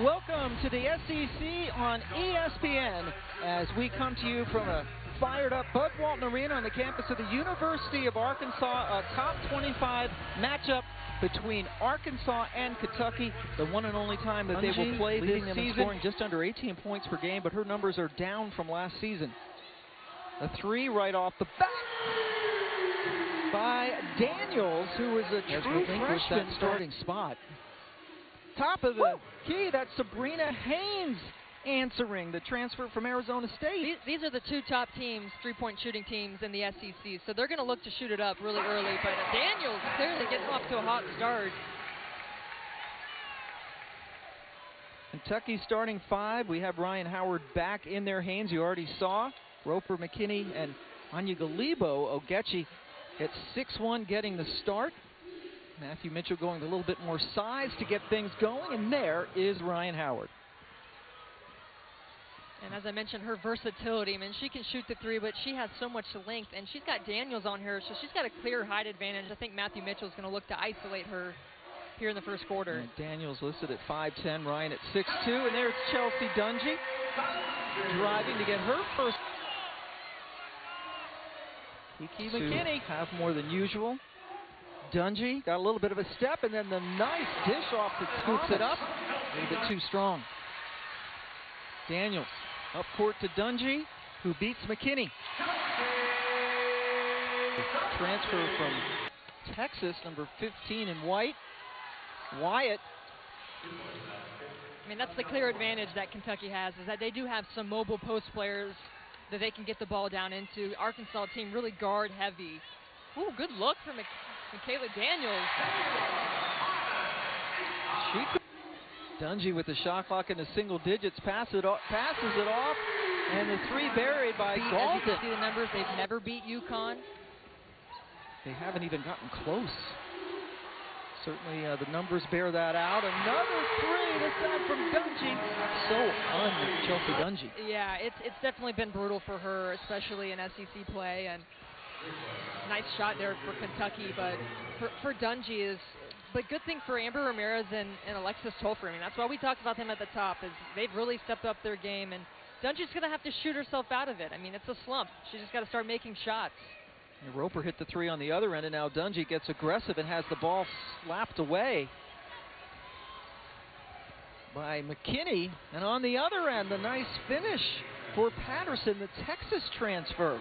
Welcome to the SEC on ESPN as we come to you from a fired-up Bud Walton Arena on the campus of the University of Arkansas, a top 25 matchup between Arkansas and Kentucky, the one and only time that they will play this season. Scoring just under 18 points per game, but her numbers are down from last season. A three right off the bat by Daniels, who is a true freshman, that starting spot. Top of the key, that's Sabrina Haynes answering the transfer from Arizona State. These are the two top teams, three-point shooting teams in the SEC, so they're going to look to shoot it up really early. But Daniels clearly getting off to a hot start. Kentucky starting five. We have Ryan Howard back in their hands. You already saw Roper, McKinney, and Anya Galibo. Ogechi at 6'1", getting the start. Matthew Mitchell going a little bit more size to get things going, and there is Ryan Howard. And as I mentioned, her versatility. I mean, she can shoot the three, but she has so much length, and she's got Daniels on her, so she's got a clear height advantage. I think Matthew Mitchell is going to look to isolate her here in the first quarter. And Daniels listed at 5'10", Ryan at 6'2", and there's Chelsea Dungy driving to get her first. Kiki McKinney have more than usual. Dungy got a little bit of a step, and then the nice dish off to scoops it up. A little bit too strong. Daniels up court to Dungy, who beats McKinney. Transfer from Texas, number 15 in white. Wyatt. I mean, that's the clear advantage that Kentucky has, is that they do have some mobile post players that they can get the ball down into. Arkansas team really guard heavy. Ooh, good look from Michaela Daniels. Dungy with the shot clock in the single digits, passes it off, and the three buried by Galton. As you can see the numbers, they've never beat UConn. They haven't even gotten close. Certainly the numbers bear that out. Another three, this time from Dungy. So Chelsea Dungy. Yeah, it's definitely been brutal for her, especially in SEC play. And nice shot there for Kentucky, but for Dungy is. But good thing for Amber Ramirez and Alexis Tolfrey. I mean, that's why we talked about them at the top, is they've really stepped up their game, and Dungy's going to have to shoot herself out of it. I mean, it's a slump. She's just got to start making shots. And Roper hit the three on the other end, and now Dungy gets aggressive and has the ball slapped away by McKinney. And on the other end, the nice finish for Patterson, the Texas transfer.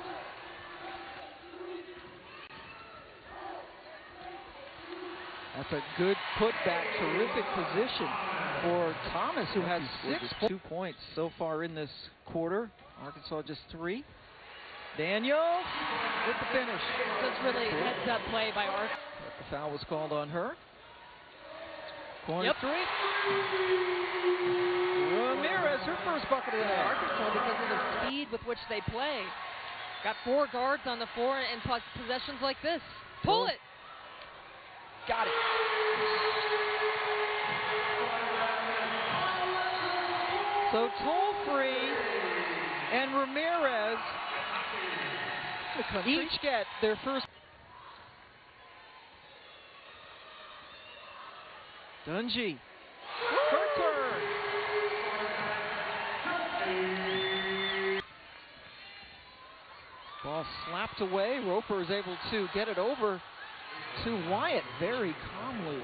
That's a good putback, terrific position for Thomas, who has 2 points so far in this quarter. Arkansas just 3. Daniel with the finish. That's really heads-up play by Arkansas. The foul was called on her. Corner three. Ramirez, her first bucket of the night. Arkansas, because of the speed with which they play. Got 4 guards on the floor and possessions like this. Pull it. Got it. So Tolfrey and Ramirez each get their first. Dungy. Her turn. Ball slapped away. Roper is able to get it over to Wyatt very calmly.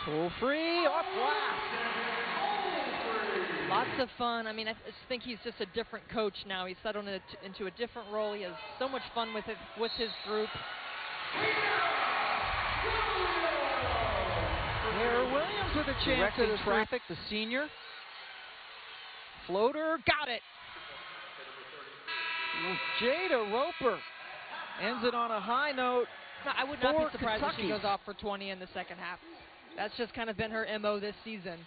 Tolfrey off glass. Lots of fun. I mean, I just think he's just a different coach now. He's settled into a different role. He has so much fun with his group. Sarah Williams with a chance to the traffic, the senior. Floater, got it. Jada Roper ends it on a high note. I would not be surprised if she goes off for 20 in the second half. That's just kind of been her MO this season.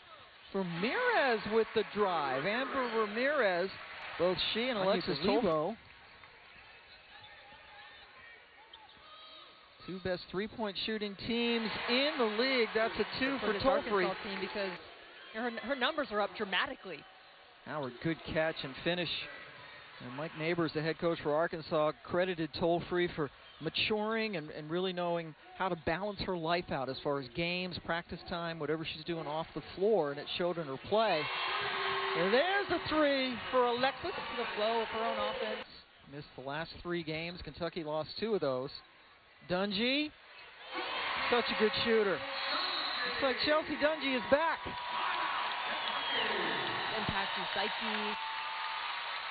Ramirez with the drive. Amber Ramirez, both she and Alexis Tolfrey. Two best three-point shooting teams in the league. That's a 2 for Tolfrey. Team, because her numbers are up dramatically. Howard, good catch and finish. And Mike Neighbors, the head coach for Arkansas, credited Tolfrey for maturing and really knowing how to balance her life out as far as games, practice time, whatever she's doing off the floor, and it showed in her play. And there's a three for Alexis. The flow of her own offense. Missed the last 3 games. Kentucky lost 2 of those. Dungey, such a good shooter. Looks like Chelsea Dungey is back. Impact to Psyche.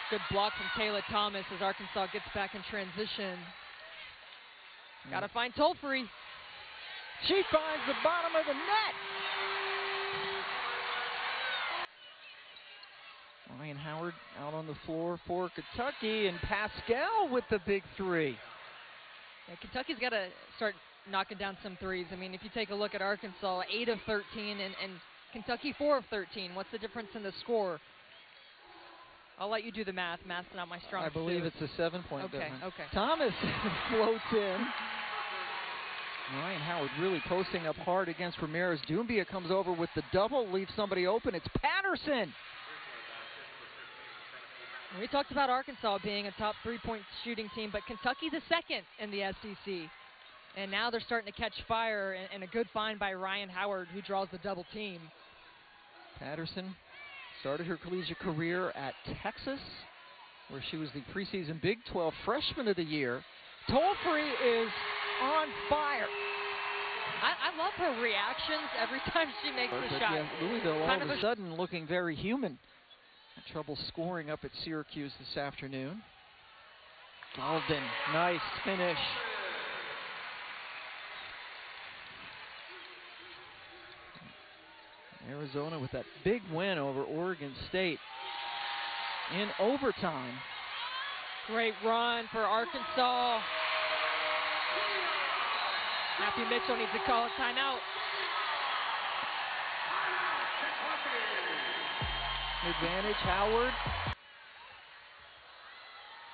Good block from Kayla Thomas as Arkansas gets back in transition. Got to find Tolfree. She finds the bottom of the net. Ryan Howard out on the floor for Kentucky, and Pascal with the big 3. Yeah, Kentucky's got to start knocking down some threes. I mean, if you take a look at Arkansas, 8 of 13, and Kentucky 4 of 13. What's the difference in the score? I'll let you do the math. Math's not my strong suit. I believe it's a 7-point difference. Okay. Thomas floats in. Ryan Howard really posting up hard against Ramirez. Doumbia comes over with the double, leaves somebody open. It's Patterson. We talked about Arkansas being a top 3-point shooting team, but Kentucky the second in the SEC. And now they're starting to catch fire, and a good find by Ryan Howard, who draws the double team. Patterson started her collegiate career at Texas, where she was the preseason Big 12 Freshman of the Year. Tolfree is on fire. I love her reactions every time she makes a shot. Yeah, Louisville all of a sudden looking very human. Had trouble scoring up at Syracuse this afternoon. Golden, nice finish. Arizona with that big win over Oregon State in overtime. Great run for Arkansas. Matthew Mitchell needs to call a timeout. Advantage, Howard.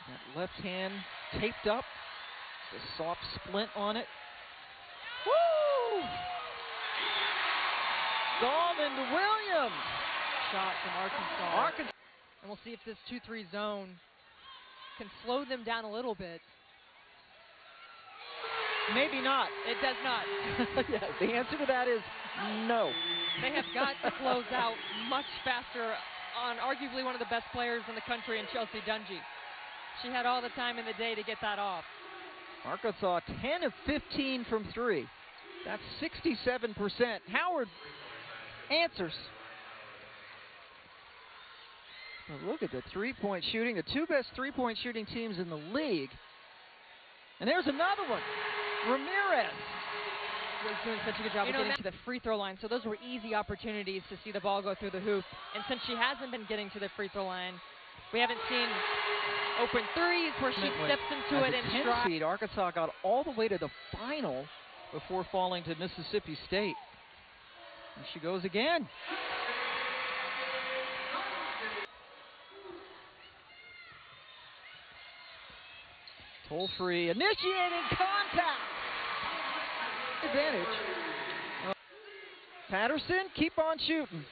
That left hand taped up. It's a soft splint on it. Woo! Golden to Williams. Shot from Arkansas. And we'll see if this 2-3 zone can slow them down a little bit. Maybe not. It does not. Yeah, the answer to that is no. They have got to close out much faster on arguably one of the best players in the country in Chelsea Dungey. She had all the time in the day to get that off. Arkansas 10 of 15 from 3. That's 67%. Howard answers. But look at the 3-point shooting. The 2 best 3-point shooting teams in the league. And there's another one. Ramirez. Was doing such a good job of getting to the free throw line, so those were easy opportunities to see the ball go through the hoop. And since she hasn't been getting to the free throw line, we haven't seen open threes where she steps into it and strikes. Arkansas got all the way to the final before falling to Mississippi State. And she goes again. Tolfree initiating contact. Advantage. Patterson, keep on shooting.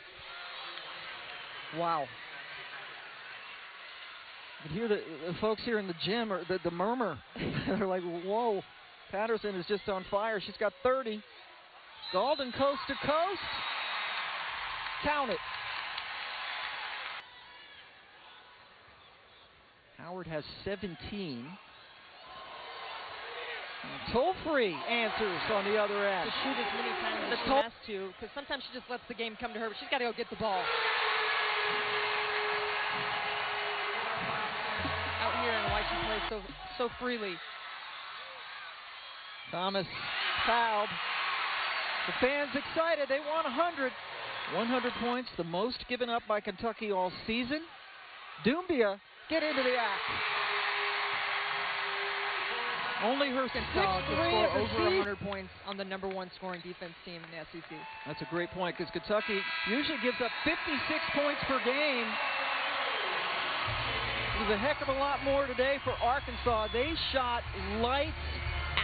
Wow. You can hear the folks here in the gym, or the murmur. They're like, whoa, Patterson is just on fire. She's got 30. Golden coast to coast. Count it. Howard has 17. Tolfree answers on the other end. To shoot as many times as she has to, because sometimes she just lets the game come to her, but she's got to go get the ball. Out here and why she plays so freely. Thomas fouled. The fans excited. They want 100. 100 points, the most given up by Kentucky all season. Doumbia, get into the act. Only her sixth three of the over 100 points on the #1 scoring defense team in the SEC. That's a great point, because Kentucky usually gives up 56 points per game. It was a heck of a lot more today for Arkansas. They shot lights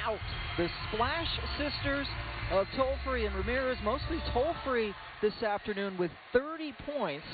out. The Splash Sisters of Tolfree and Ramirez, mostly Tolfree this afternoon with 30 points.